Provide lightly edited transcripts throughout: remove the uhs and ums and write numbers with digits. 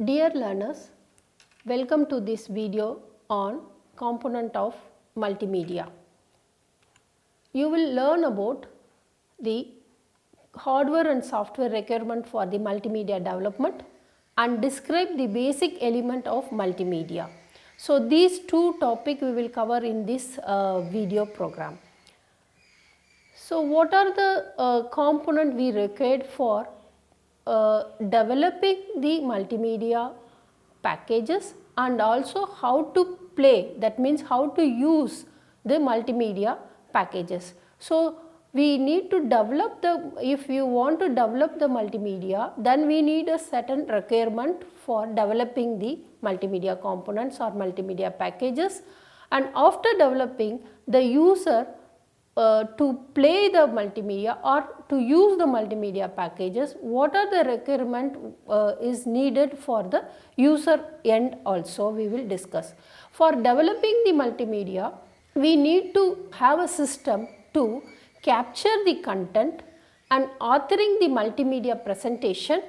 Dear learners, welcome to this video on component of multimedia. You will learn about the hardware and software requirement for the multimedia development and describe the basic element of multimedia. So, these two topics we will cover in this video program. So, what are the component we required for developing the multimedia packages and also how to play, that means how to use the multimedia packages. So, we need to develop if you want to develop the multimedia, then we need a certain requirement for developing the multimedia components or multimedia packages, and after developing, the user to play the multimedia or to use the multimedia packages, what are the requirement is needed for the user end also we will discuss. For developing the multimedia, we need to have a system to capture the content and authoring the multimedia presentation,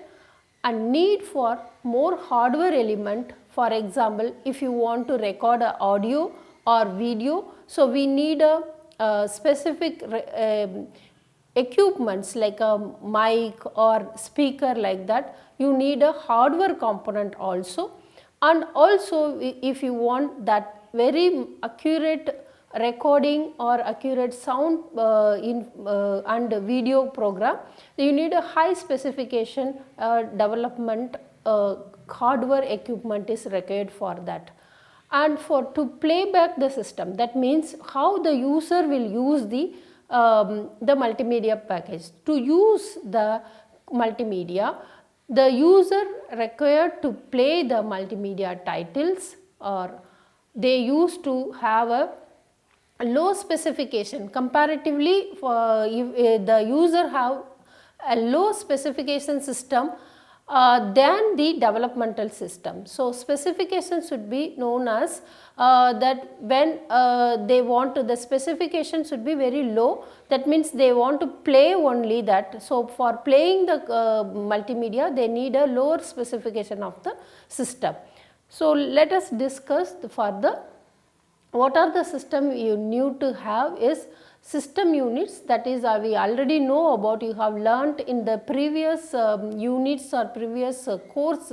and need for more hardware element. For example, if you want to record a audio or video, so we need a specific equipments like a mic or speaker, like that you need a hardware component also. And also if you want that very accurate recording or accurate sound and video program, you need a high specification development hardware equipment is required for that. And for to play back the system, that means how the user will use the multimedia package. To use the multimedia, the user required to play the multimedia titles, or they used to have a low specification comparatively. For if the user have a low specification system than the developmental system. So, specification should be known as that when they want to, the specification should be very low, that means they want to play only that. So, for playing the multimedia, they need a lower specification of the system. So, let us discuss further. What are the system you need to have is system units, that is we already know about, you have learnt in the previous units or previous course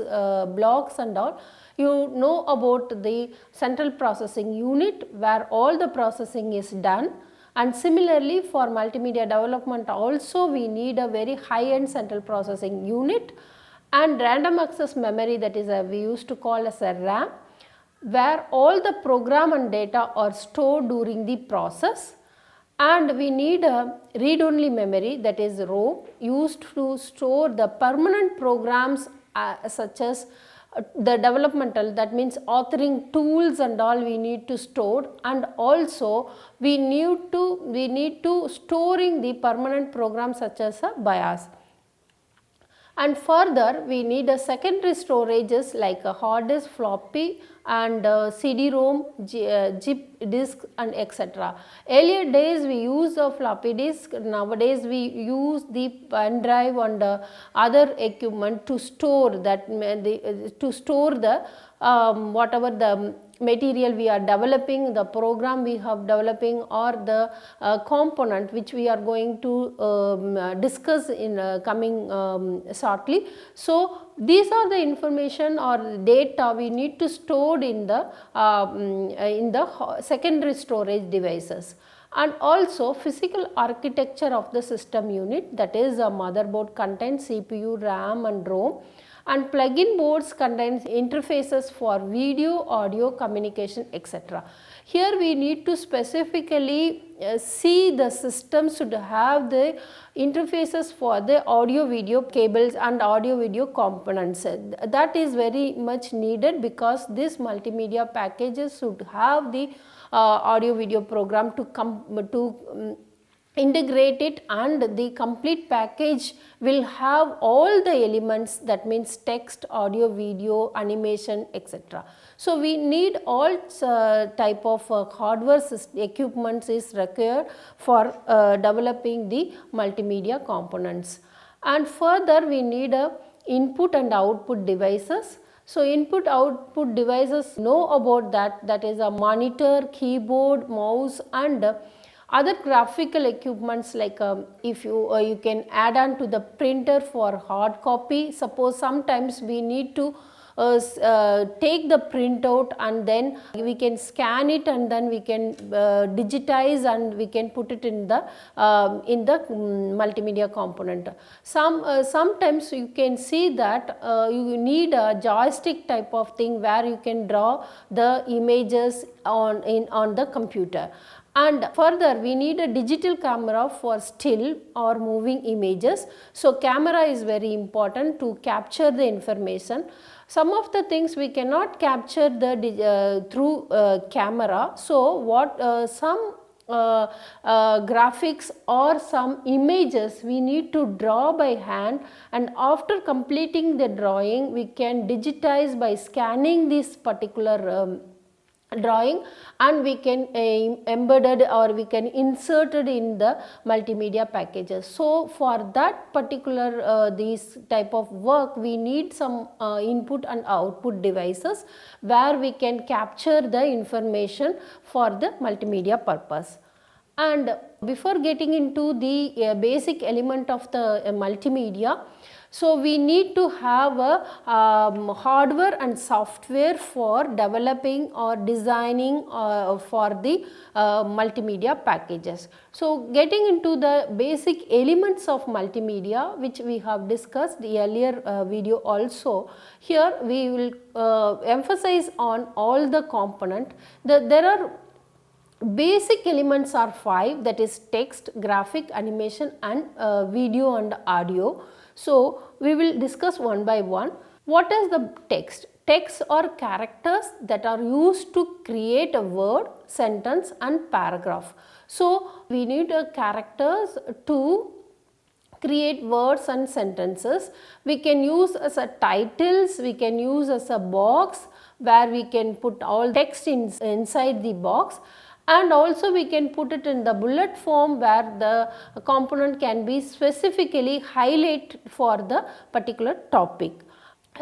blocks and all. You know about the central processing unit where all the processing is done, and similarly for multimedia development also we need a very high end central processing unit and random access memory, that is we used to call as a RAM, where all the program and data are stored during the process. And we need a read-only memory, that is ROM, used to store the permanent programs such as the developmental, that means authoring tools and all we need to store, and also we need to storing the permanent programs such as a BIOS. And further we need a secondary storages like a hard disk, floppy and CD-ROM, zip disk and etc. Earlier days we use a floppy disk, nowadays we use the pen drive and other equipment to store that, whatever the material we are developing, the program we have developing, or the component which we are going to discuss in coming shortly. So, these are the information or data we need to store in the secondary storage devices. And also physical architecture of the system unit, that is a motherboard contains CPU, RAM and ROM, and plug-in boards contains interfaces for video, audio, communication, etc. Here we need to specifically see the system should have the interfaces for the audio video cables and audio video components. That is very much needed because this multimedia packages should have the audio video program to integrate it, and the complete package will have all the elements, that means text, audio, video, animation, etc. So, we need all type of hardware equipments is required for developing the multimedia components. And further we need a input and output devices. So input output devices know about that, that is a monitor, keyboard, mouse and other graphical equipments like if you can add on to the printer for hard copy. Suppose sometimes we need to take the printout and then we can scan it and then we can digitize and we can put it in the multimedia component. Sometimes you can see that you need a joystick type of thing where you can draw the images on the computer. And further we need a digital camera for still or moving images. So camera is very important to capture the information. Some of the things we cannot capture through camera. So what some graphics or some images we need to draw by hand, and after completing the drawing we can digitize by scanning this particular drawing and we can embedded or we can insert it in the multimedia packages. So for that particular these type of work we need some input and output devices where we can capture the information for the multimedia purpose. And before getting into the basic element of the multimedia, so we need to have a hardware and software for developing or designing for the multimedia packages. So getting into the basic elements of multimedia which we have discussed the earlier video also, here we will emphasize on all the component. There are basic elements are 5, that is text, graphic, animation and video and audio. So we will discuss one by one. What is the text? Text are characters that are used to create a word, sentence and paragraph. So we need characters to create words and sentences. We can use as a titles, we can use as a box where we can put all text inside the box, and also we can put it in the bullet form where the component can be specifically highlighted for the particular topic.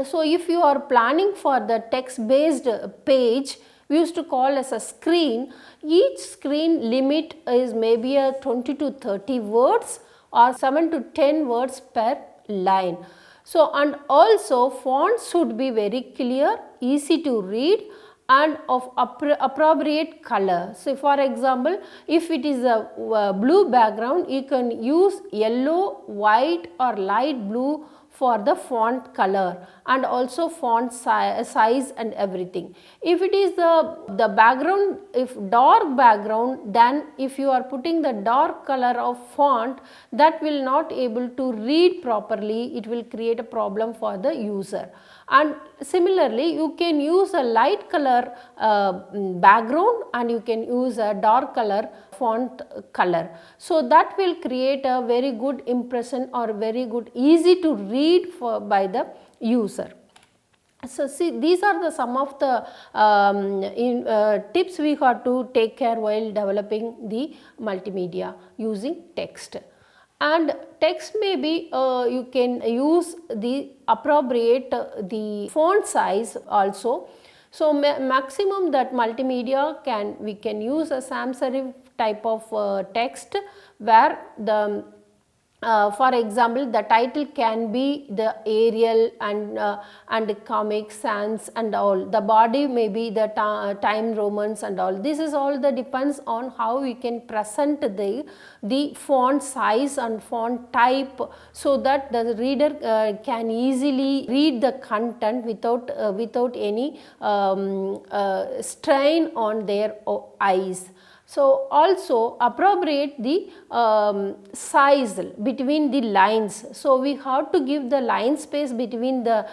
So if you are planning for the text based page, we used to call as a screen. Each screen limit is maybe a 20 to 30 words or 7 to 10 words per line. So and also fonts should be very clear, easy to read and of appropriate color. So for example, if it is a blue background, you can use yellow, white or light blue for the font color and also font size and everything. If it is the background, if dark background, then if you are putting the dark color of font, that will not able to read properly, it will create a problem for the user. And similarly you can use a light color background and you can use a dark color font color. So that will create a very good impression or very good easy to read by the user. So see, these are the some of the tips we have to take care while developing the multimedia using text. And text may be you can use the appropriate the font size also. So maximum that multimedia we can use a sans serif type of text where the for example, the title can be the Arial and Comic Sans and all. The body may be the Time Romans and all. This is all the depends on how we can present the font size and font type, so that the reader can easily read the content without any strain on their eyes. So also appropriate the size between the lines. So we have to give the line space between the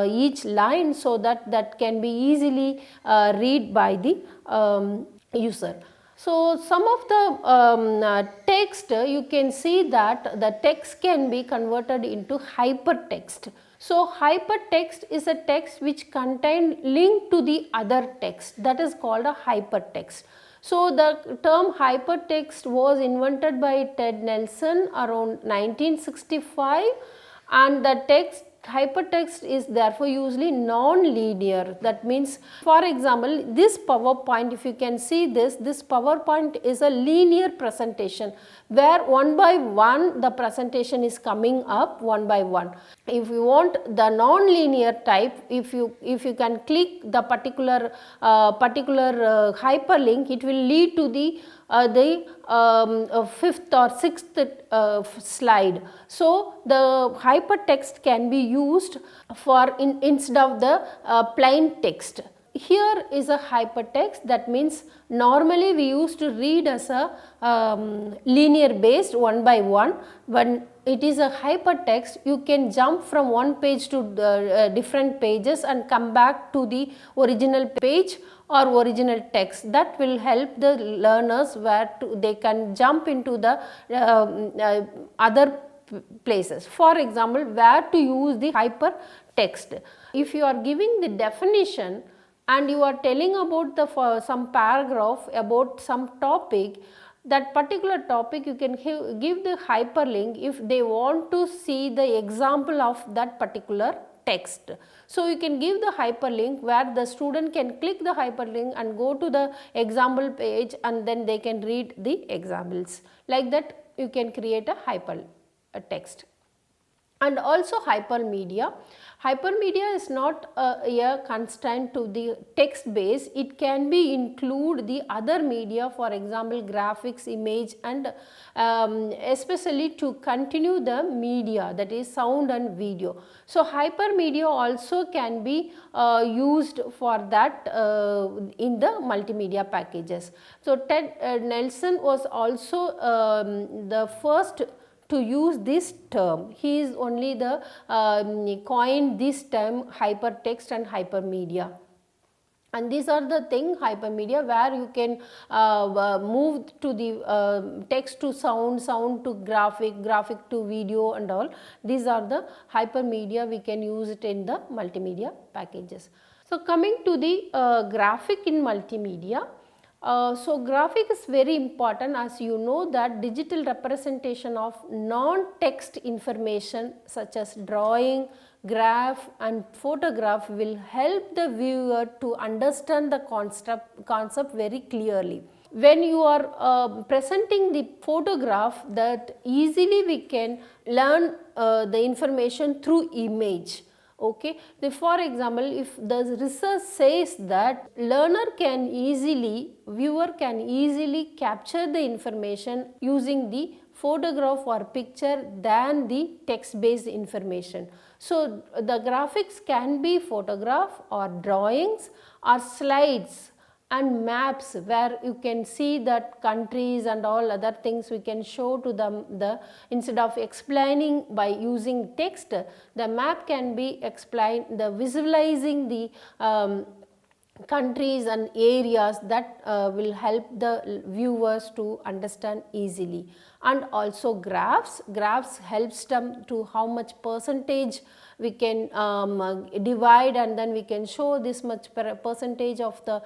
each line, so that can be easily read by the user. So some of the text, you can see that the text can be converted into hypertext. So hypertext is a text which contain link to the other text, that is called a hypertext. So the term hypertext was invented by Ted Nelson around 1965, and the text Hypertext is therefore usually non-linear. That means, for example, this PowerPoint, if you can see this PowerPoint is a linear presentation where one by one the presentation is coming up one by one. If you want the non-linear type, if you can click the particular hyperlink, it will lead to the fifth or sixth slide. So the hypertext can be used for instead of the plain text. Here is a hypertext, that means normally we used to read as a linear based one by one. When it is a hypertext, you can jump from one page to different pages and come back to the original page or original text. That will help the learners where they can jump into the other places. For example, where to use the hypertext. If you are giving the definition and you are telling about some paragraph about some topic, that particular topic you can give the hyperlink if they want to see the example of that particular text. So you can give the hyperlink where the student can click the hyperlink and go to the example page, and then they can read the examples. Like that you can create a hypertext. And also hypermedia. Hypermedia is not a constraint to the text base. It can be include the other media, for example graphics, image, and especially to continue the media, that is sound and video. So hypermedia also can be used for that in the multimedia packages. So Ted Nelson was also the first to use this term. He is only the coined this term hypertext and hypermedia. And these are the thing hypermedia where you can move to the text to sound, sound to graphic, graphic to video and all. These are the hypermedia, we can use it in the multimedia packages. So coming to the graphic in multimedia. So graphic is very important, as you know that digital representation of non-text information such as drawing, graph and photograph will help the viewer to understand the concept very clearly. When you are presenting the photograph, that easily we can learn the information through image. Okay. For example, if the research says that viewer can easily capture the information using the photograph or picture than the text based information. So the graphics can be photograph or drawings or slides and maps where you can see that countries and all other things we can show to them. Instead of explaining by using text, the map can be explained, the visualizing the countries and areas, that will help the viewers to understand easily. And also graphs helps them to how much percentage we can divide, and then we can show this much percentage of the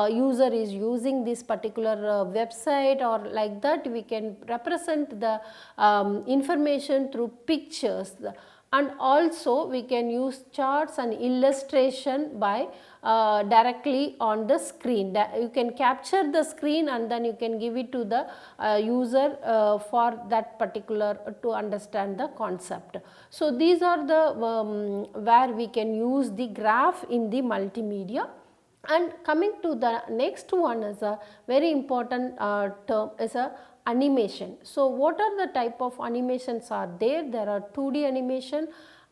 user is using this particular website, or like that we can represent the information through pictures. And also we can use charts and illustration by directly on the screen. You can capture the screen and then you can give it to the user for that particular to understand the concept. So these are the where we can use the graph in the multimedia. And coming to the next one is a very important term is a animation. So what are the type of animations are there? There are 2D animation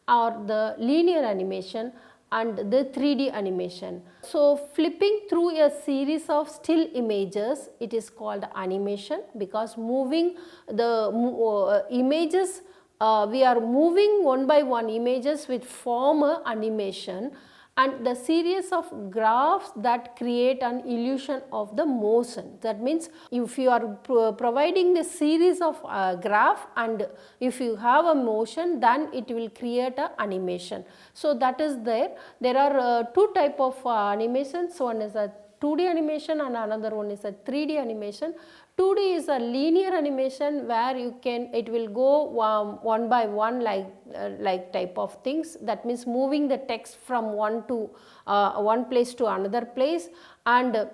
or the linear animation and the 3D animation. So flipping through a series of still images, it is called animation, because moving the images, we are moving one by one images which form a animation, and the series of graphs that create an illusion of the motion. That means if you are providing the series of graph and if you have a motion, then it will create an animation. So that is there. There are two type of animations. One is a 2D animation and another one is a 3D animation. 2D is a linear animation where it will go one by one like type of things. That means moving the text from one place to another place, and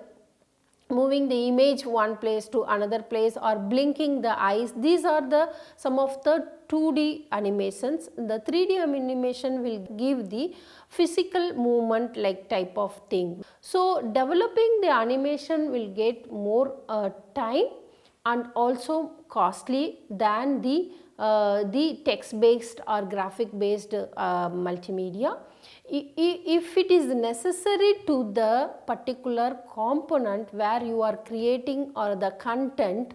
moving the image one place to another place, or blinking the eyes. These are some of the 2D animations. The 3D animation will give the physical movement like type of thing. So developing the animation will get more time and also costly than the text based or graphic based multimedia. If it is necessary to the particular component where you are creating or the content,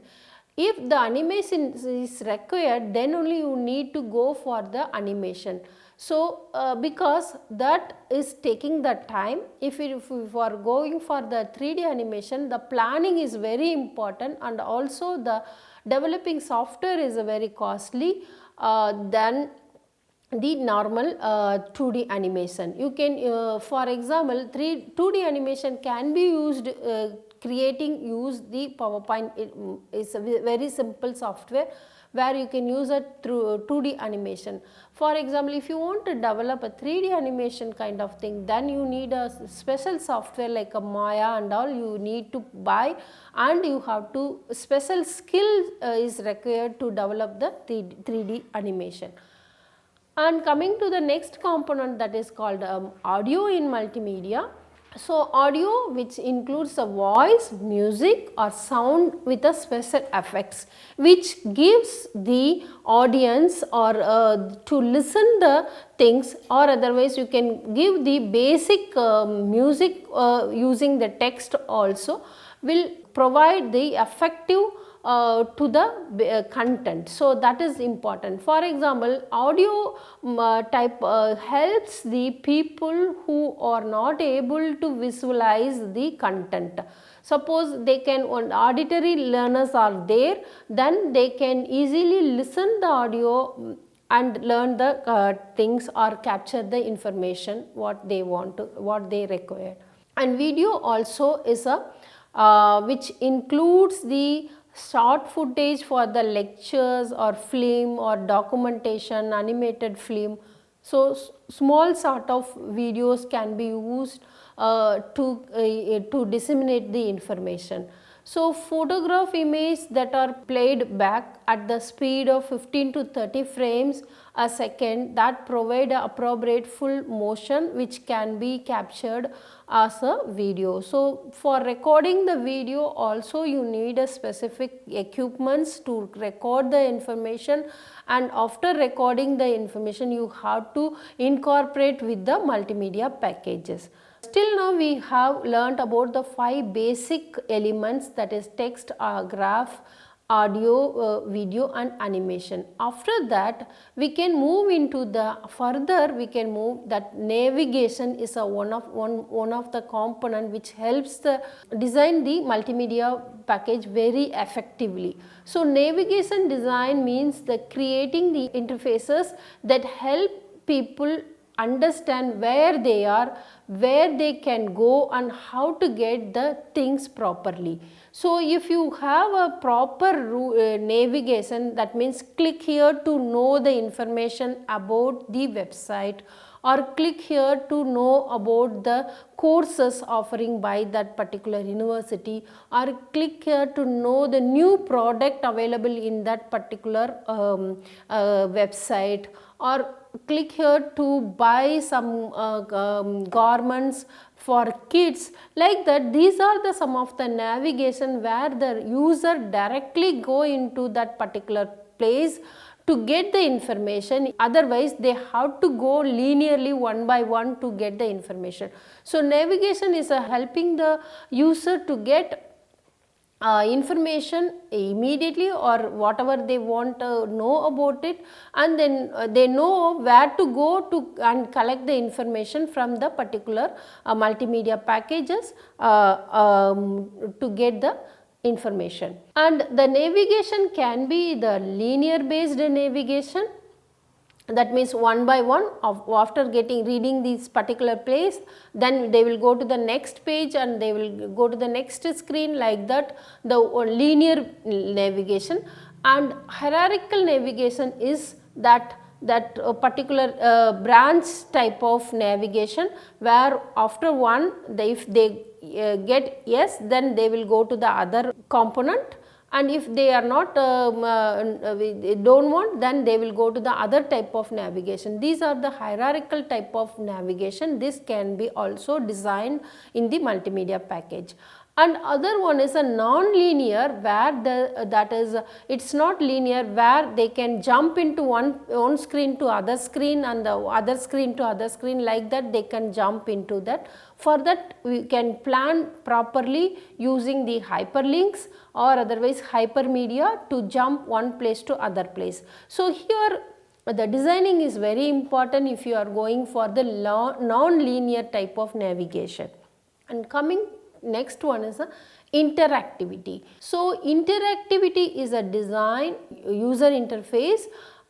if the animation is required, then only you need to go for the animation. So because that is taking the time, if you are going for the 3D animation, the planning is very important, and also the developing software is very costly than the normal 2D animation. You can for example 2D animation can be used use the PowerPoint. It is a very simple software where you can use it through 2D animation. For example, if you want to develop a 3D animation kind of thing, then you need a special software like a Maya and all you need to buy, and you have to special skill is required to develop the 3D animation. And coming to the next component, that is called audio in multimedia. So audio, which includes a voice, music or sound with a special effects, which gives the audience or to listen the things, or otherwise you can give the basic music using the text also, will provide the effective to the content. So that is important. For example, audio type helps the people who are not able to visualize the content. Suppose they can, auditory learners are there, then they can easily listen the audio and learn the things or capture the information what they want to, what they require. And video also is a which includes the short footage for the lectures or film or documentation, animated film. So small sort of videos can be used to disseminate the information. So photograph image that are played back at the speed of 15 to 30 frames a second, that provide a appropriate full motion which can be captured as a video. So for recording the video also you need a specific equipments to record the information, and after recording the information you have to incorporate with the multimedia packages. Still now we have learnt about the 5 basic elements, that is text, graph, audio, video and animation. After that we can move into the further, we can move that navigation is one of the component which helps the design the multimedia package very effectively. So navigation design means the creating the interfaces that help people understand where they are, where they can go and how to get the things properly. So if you have a proper navigation, that means click here to know the information about the website, or click here to know about the courses offering by that particular university, or click here to know the new product available in that particular website, or click here to buy some garments for kids, like that. These are the some of the navigation where the user directly go into that particular place to get the information, otherwise they have to go linearly one by one to get the information. So navigation is helping the user to get information immediately or whatever they want to know about it, and then they know where to go to and collect the information from the particular multimedia packages to get the information. And the navigation can be the linear based navigation, that means one by one after reading this particular place, then they will go to the next page and they will go to the next screen, like that the linear navigation. And hierarchical navigation is that particular branch type of navigation, where after one if they get yes, then they will go to the other component, and if they are not they do not want, then they will go to the other type of navigation. These are the hierarchical type of navigation. This can be also designed in the multimedia package. And other one is a non-linear, where that is it is not linear, where they can jump into one screen to other screen and the other screen to other screen, like that they can jump into that. For that we can plan properly using the hyperlinks or otherwise hypermedia to jump one place to other place. So here the designing is very important if you are going for the non-linear type of navigation. And coming next one is interactivity. So interactivity is a design user interface,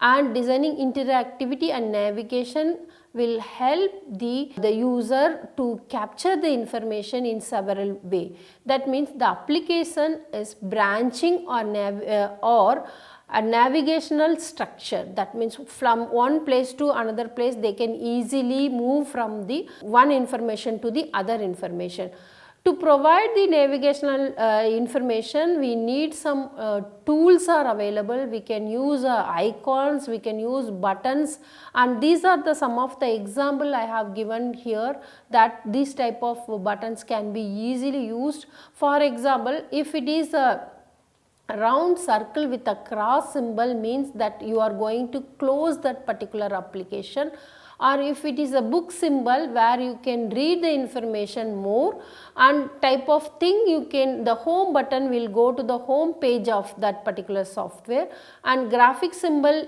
and designing interactivity and navigation will help the user to capture the information in several ways. That means the application is branching or a navigational structure. That means from one place to another place they can easily move from the one information to the other information. To provide the navigational information, we need some tools are available. We can use icons, we can use buttons, and these are some of the example I have given here, that these type of buttons can be easily used. For example, if it is a round circle with a cross symbol, means that you are going to close that particular application. Or if it is a book symbol where you can read the information more, and type of thing, you can, the home button will go to the home page of that particular software, and graphic symbol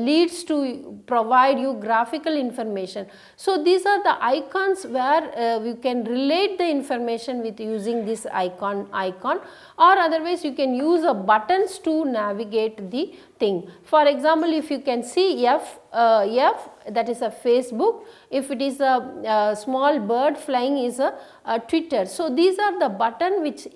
leads to provide you graphical information. So these are the icons where you can relate the information with using this icon, or otherwise you can use a buttons to navigate the thing. For example, if you can see F, that is a Facebook, if it is a small bird flying is a Twitter. So these are the button which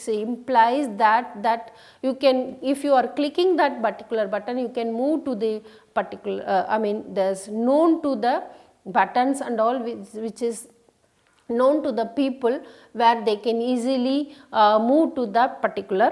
implies that you can, if you are clicking that particular button, you can move to the particular there's known to the buttons and all, which is known to the people, where they can easily move to the particular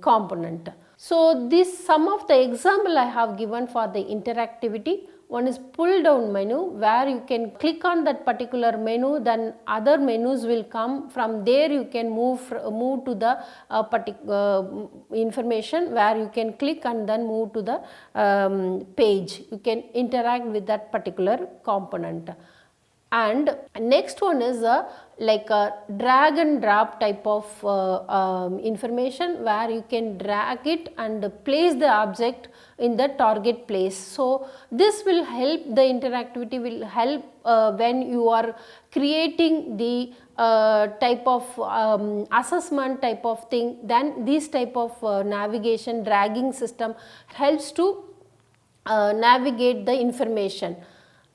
component. So this some of the example I have given for the interactivity. One is pull down menu, where you can click on that particular menu, then other menus will come. From there you can move to the particular information, where you can click and then move to the page. You can interact with that particular component. And next one is like a drag and drop type of information, where you can drag it and place the object in the target place. So this will help, the interactivity will help when you are creating the type of assessment type of thing. Then this type of navigation dragging system helps to navigate the information.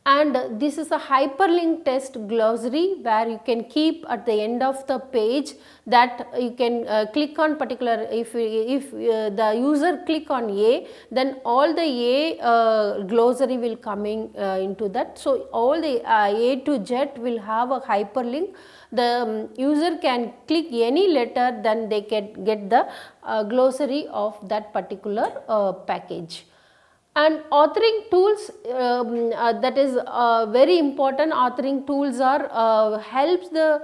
And this is a hyperlink test glossary, where you can keep at the end of the page, that you can click on particular, if the user click on A, then all the A glossary will coming into that. So all the A to Z will have a hyperlink. The user can click any letter, then they can get the glossary of that particular package. And authoring tools, that is very important. Authoring tools are helps the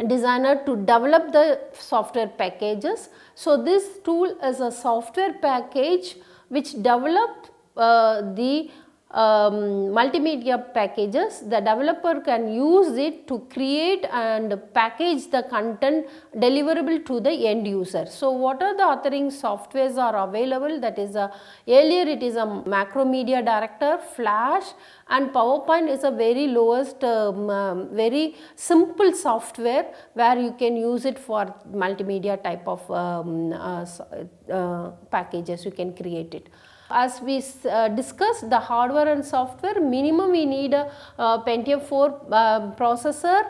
designer to develop the software packages. So this tool is a software package which develop the multimedia packages. The developer can use it to create and package the content deliverable to the end user. So what are the authoring softwares are available? That is earlier it is a Macromedia Director, Flash, and PowerPoint is a very lowest very simple software, where you can use it for multimedia type of packages. You can create it. As we discussed the hardware and software, minimum we need a Pentium 4 processor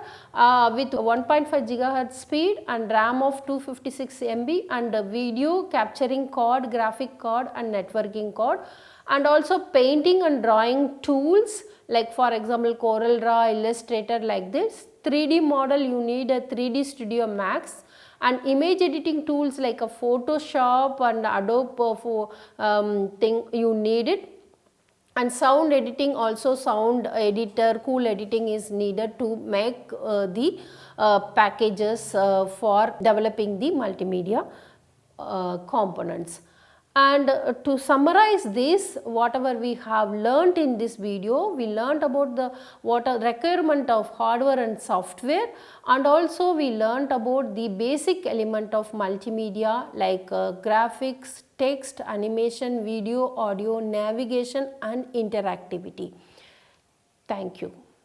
with 1.5 gigahertz speed and RAM of 256 MB and a video capturing card, graphic card and networking card, and also painting and drawing tools like for example CorelDRAW, Illustrator, like this. 3D model you need a 3D Studio Max, and image editing tools like a Photoshop and Adobe thing you need it, and sound editing also, sound editor, cool editing is needed to make the packages for developing the multimedia components. And to summarize this, whatever we have learnt in this video, we learnt about the requirement of hardware and software, and also we learnt about the basic element of multimedia like graphics, text, animation, video, audio, navigation and interactivity. Thank you.